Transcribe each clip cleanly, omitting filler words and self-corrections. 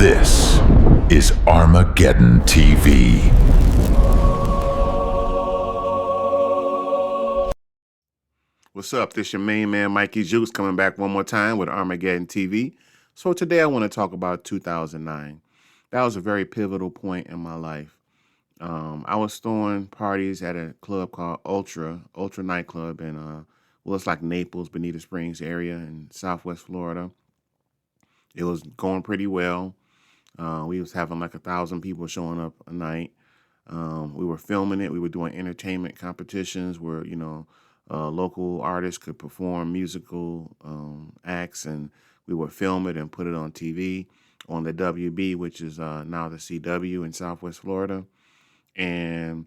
This is Armageddon TV. What's up? This your main man, Mikey Jukes, coming back one more time with Armageddon TV. So today I want to talk about 2009. That was a very pivotal point in my life. I was throwing parties at a club called Ultra nightclub in, it's like Naples, Bonita Springs area in Southwest Florida. It was going pretty well. We was having like 1,000 people showing up a night. We were filming it. We were doing entertainment competitions where, local artists could perform musical acts, and we would film it and put it on TV on the WB, which is now the CW in Southwest Florida. And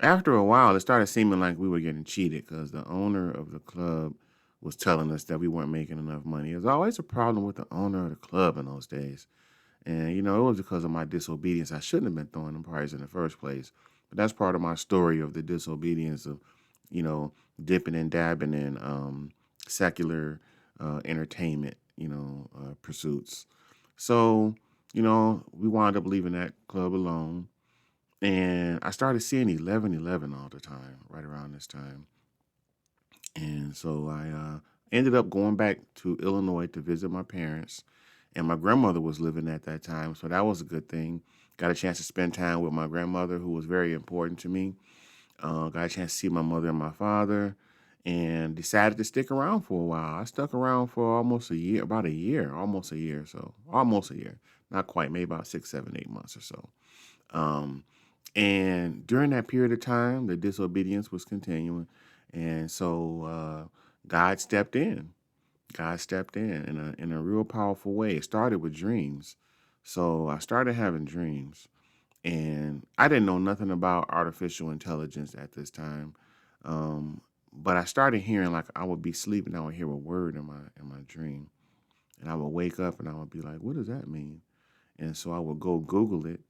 after a while, it started seeming like we were getting cheated because the owner of the club was telling us that we weren't making enough money. There's always a problem with the owner of the club in those days. And, it was because of my disobedience. I shouldn't have been throwing them parties in the first place. But that's part of my story of the disobedience of, dipping and dabbing in secular entertainment, pursuits. So, we wound up leaving that club alone. And I started seeing 11:11 all the time, right around this time. And so I ended up going back to Illinois to visit my parents. And my grandmother was living at that time, so that was a good thing. Got a chance to spend time with my grandmother, who was very important to me. Got a chance to see my mother and my father, and decided to stick around for a while. I stuck around for almost a year, about a year, almost a year. So almost a year, not quite, maybe about 6, 7, 8 months or so. And during that period of time, the disobedience was continuing. And so God stepped in. God stepped in a real powerful way. It started with dreams. So I started having dreams. And I didn't know nothing about artificial intelligence at this time. But I started hearing, like, I would be sleeping, I would hear a word in my dream. And I would wake up and I would be like, what does that mean? And so I would go Google it,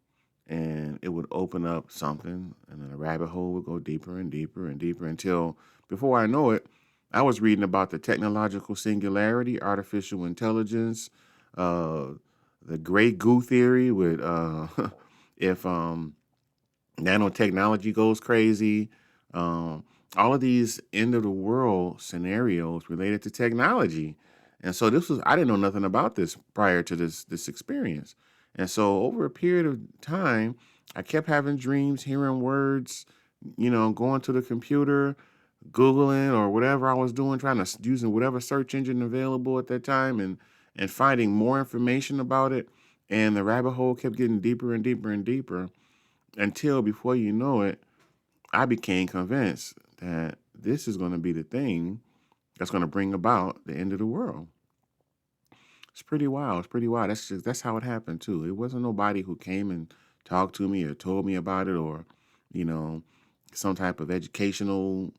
and it would open up something, and then the rabbit hole would go deeper and deeper and deeper until, before I know it, I was reading about the technological singularity, artificial intelligence, the gray goo theory with if nanotechnology goes crazy, all of these end of the world scenarios related to technology. And so I didn't know nothing about this prior to this experience. And so over a period of time, I kept having dreams, hearing words, going to the computer, Googling or whatever I was doing, using whatever search engine available at that time, and finding more information about it. And the rabbit hole kept getting deeper and deeper and deeper until, before you know it, I became convinced that this is going to be the thing that's going to bring about the end of the world. It's pretty wild. It's pretty wild. That's how it happened too. It wasn't nobody who came and talked to me or told me about it, or, some type of educational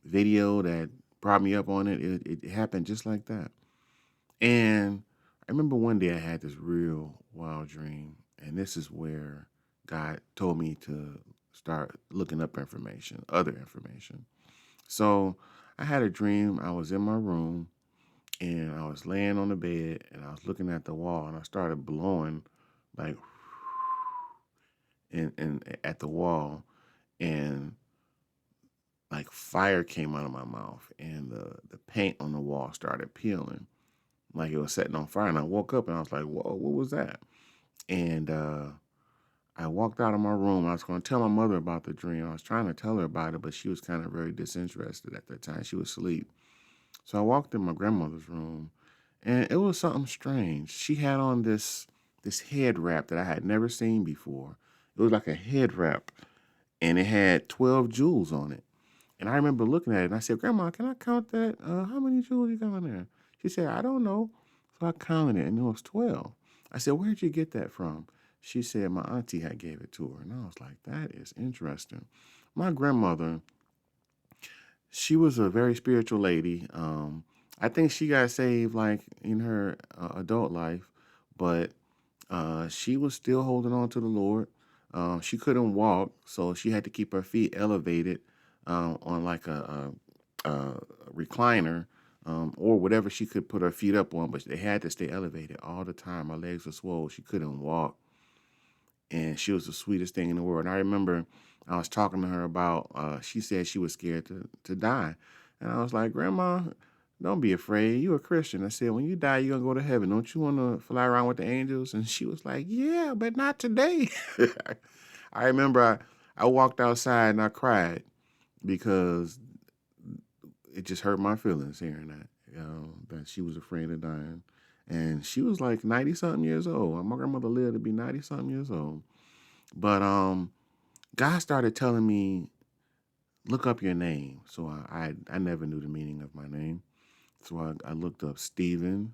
video that brought me up on it. It happened just like that. And I remember one day I had this real wild dream, and this is where God told me to start looking up information, other information. So I had a dream. I was in my room, and I was laying on the bed, and I was looking at the wall, and I started blowing like and at the wall, and like fire came out of my mouth, and the paint on the wall started peeling like it was setting on fire. And I woke up and I was like, whoa, what was that? And I walked out of my room. I was going to tell my mother about the dream. I was trying to tell her about it, but she was kind of very disinterested at that time. She was asleep. So I walked in my grandmother's room, and it was something strange. She had on this head wrap that I had never seen before. It was like a head wrap, and it had 12 jewels on it. And I remember looking at it, and I said, Grandma, can I count that? How many jewels you got on there? She said, I don't know. So I counted it, and it was 12. I said, where'd you get that from? She said my auntie had gave it to her. And I was like, that is interesting. My grandmother, she was a very spiritual lady. I think she got saved like in her adult life, but she was still holding on to the Lord. She couldn't walk, so she had to keep her feet elevated on like a recliner or whatever she could put her feet up on, but they had to stay elevated all the time. Her legs were swole. She couldn't walk. And she was the sweetest thing in the world. And I remember I was talking to her about, she said she was scared to die. And I was like, Grandma, don't be afraid. You're a Christian. I said, when you die, you're going to go to heaven. Don't you want to fly around with the angels? And she was like, yeah, but not today. I remember I walked outside and I cried because it just hurt my feelings hearing that she was afraid of dying. And she was like 90-something years old. My grandmother lived to be 90-something years old. But God started telling me, look up your name. So I never knew the meaning of my name. So I looked up Stephen.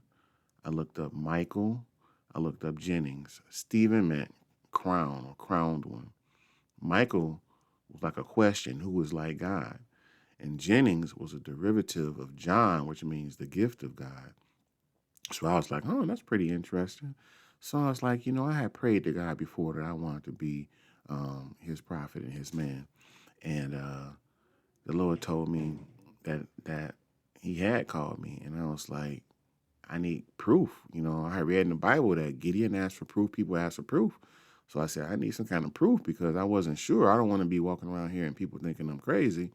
I looked up Michael. I looked up Jennings. Stephen meant crown or crowned one. Michael was like a question, who was like God. And Jennings was a derivative of John, which means the gift of God. So I was like, oh, that's pretty interesting. So I was like, I had prayed to God before that I wanted to be his prophet and his man. And the Lord told me that he had called me. And I was like, I need proof. I had read in the Bible that Gideon asked for proof, people asked for proof. So I said, I need some kind of proof because I wasn't sure. I don't want to be walking around here and people thinking I'm crazy.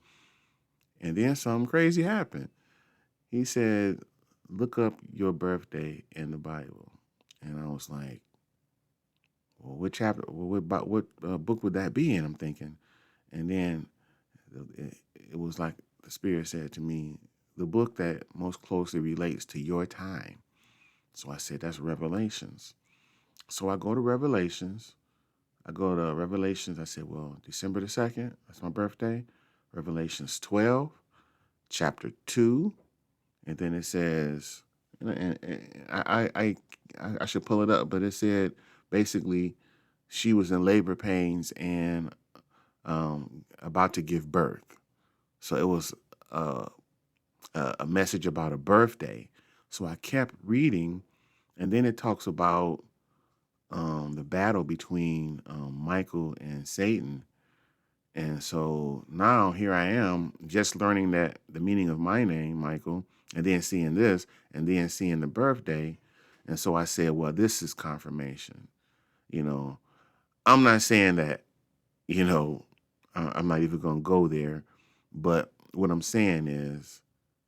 And then something crazy happened. He said, look up your birthday in the Bible. And I was like, well, what chapter, what book would that be in? I'm thinking. And then it was like the Spirit said to me, the book that most closely relates to your time. So I said, that's Revelations. So I go to Revelations. I said, well, December the 2nd, that's my birthday. Revelations 12, chapter 2. And then it says, and I should pull it up, but it said basically she was in labor pains and about to give birth. So it was a message about a birthday. So I kept reading, and then it talks about the battle between Michael and Satan. And so now here I am just learning that the meaning of my name, Michael, and then seeing this and then seeing the birthday. And so I said, well, this is confirmation. I'm not saying that, I'm not even going to go there. But what I'm saying is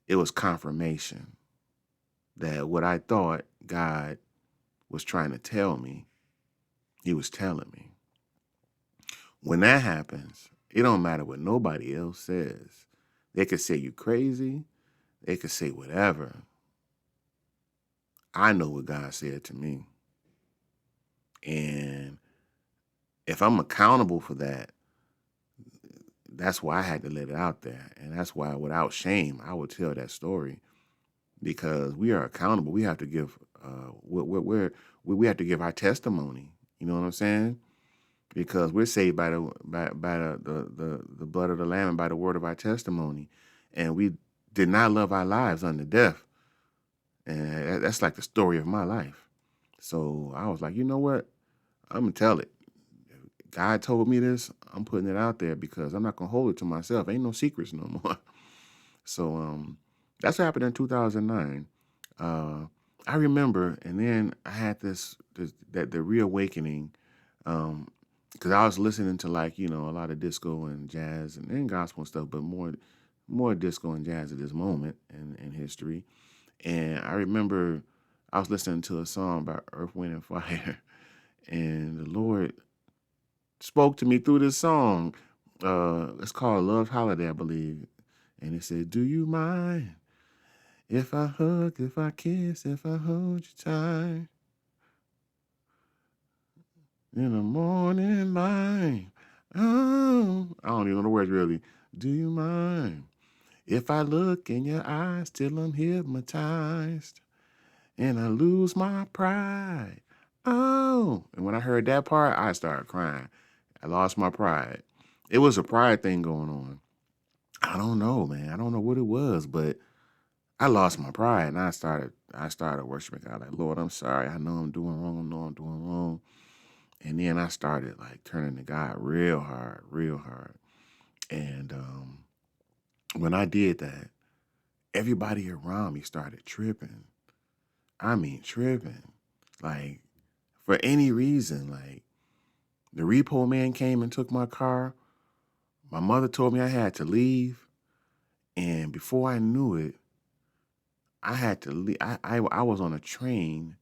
it was confirmation that what I thought God was trying to tell me, he was telling me. When that happens, it don't matter what nobody else says. They could say you crazy. They could say whatever. I know what God said to me. And if I'm accountable for that, that's why I had to let it out there. And that's why without shame, I would tell that story because we are accountable. We have to give we have to give our testimony. You know what I'm saying? Because we're saved by the blood of the Lamb and by the word of our testimony. And we did not love our lives unto death. And that's like the story of my life. So I was like, you know what? I'm going to tell it. God told me this. I'm putting it out there because I'm not going to hold it to myself. Ain't no secrets no more. So that's what happened in 2009. I remember, and then I had the reawakening because I was listening to a lot of disco and jazz and gospel and stuff, but more disco and jazz at this moment in history. And I remember I was listening to a song about Earth, Wind, and Fire, and the Lord spoke to me through this song. It's called Love Holiday, I believe. And it said, do you mind if I hug, if I kiss, if I hold you tight? In the morning light. Oh, I don't even know the words really. Do you mind if I look in your eyes till I'm hypnotized and I lose my pride? Oh, and when I heard that part, I started crying. I lost my pride. It was a pride thing going on. I don't know, man. I don't know what it was, but I lost my pride and I started worshiping God. Like, Lord, I'm sorry. I know I'm doing wrong. I know I'm doing wrong. And then I started turning to God real hard. And when I did that, everybody around me started tripping. I mean, tripping. Like, for any reason. Like, the repo man came and took my car. My mother told me I had to leave. And before I knew it, I had to leave. I was on a train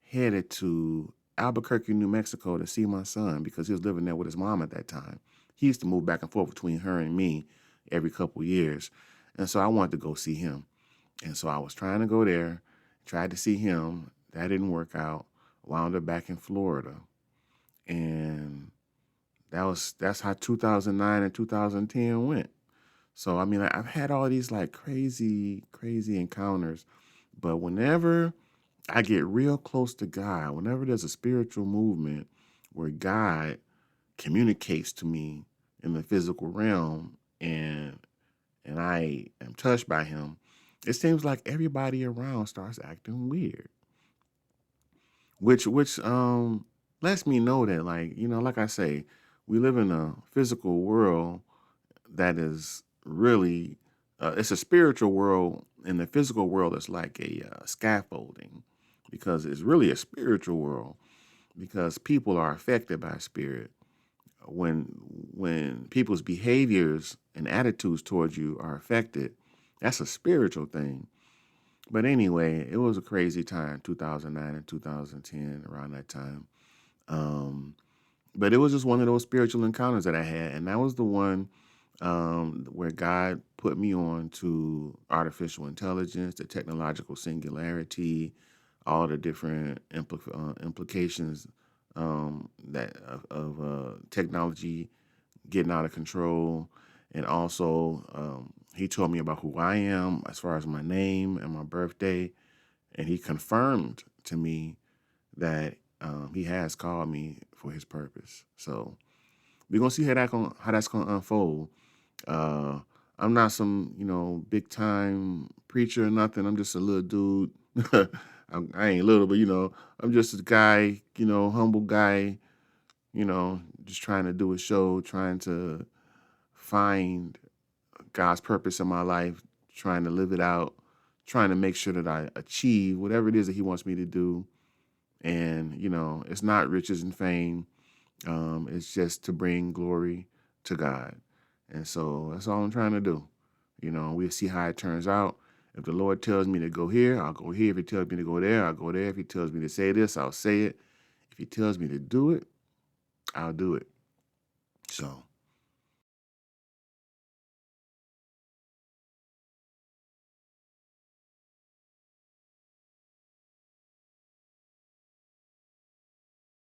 headed to Albuquerque, New Mexico to see my son because he was living there with his mom at that time. He used to move back and forth between her and me every couple years. And so I wanted to go see him. And so I was trying to go there, tried to see him. That didn't work out. Wound up back in Florida. And that's how 2009 and 2010 went. So, I mean, I've had all these like crazy encounters. But whenever I get real close to God, whenever there's a spiritual movement where God communicates to me in the physical realm and I am touched by him, it seems like everybody around starts acting weird. Which lets me know that, like, like I say, we live in a physical world that is really it's a spiritual world, and the physical world is like a scaffolding, because it's really a spiritual world, because people are affected by spirit. When people's behaviors and attitudes towards you are affected, that's a spiritual thing. But anyway, it was a crazy time, 2009 and 2010, around that time. But it was just one of those spiritual encounters that I had, and that was the one where God put me on to artificial intelligence, the technological singularity, all the different implications that of technology getting out of control, and also he told me about who I am as far as my name and my birthday, and he confirmed to me that he has called me for his purpose. So we're gonna see how that's gonna unfold. Uh, I'm not some big time preacher or nothing. I'm just a little dude. I ain't little, but I'm just a guy, humble guy. Just trying to do a show, trying to find God's purpose in my life, trying to live it out, trying to make sure that I achieve whatever it is that He wants me to do. And it's not riches and fame. It's just to bring glory to God. And so that's all I'm trying to do. We'll see how it turns out. If the Lord tells me to go here, I'll go here. If He tells me to go there, I'll go there. If He tells me to say this, I'll say it. If He tells me to do it, I'll do it. So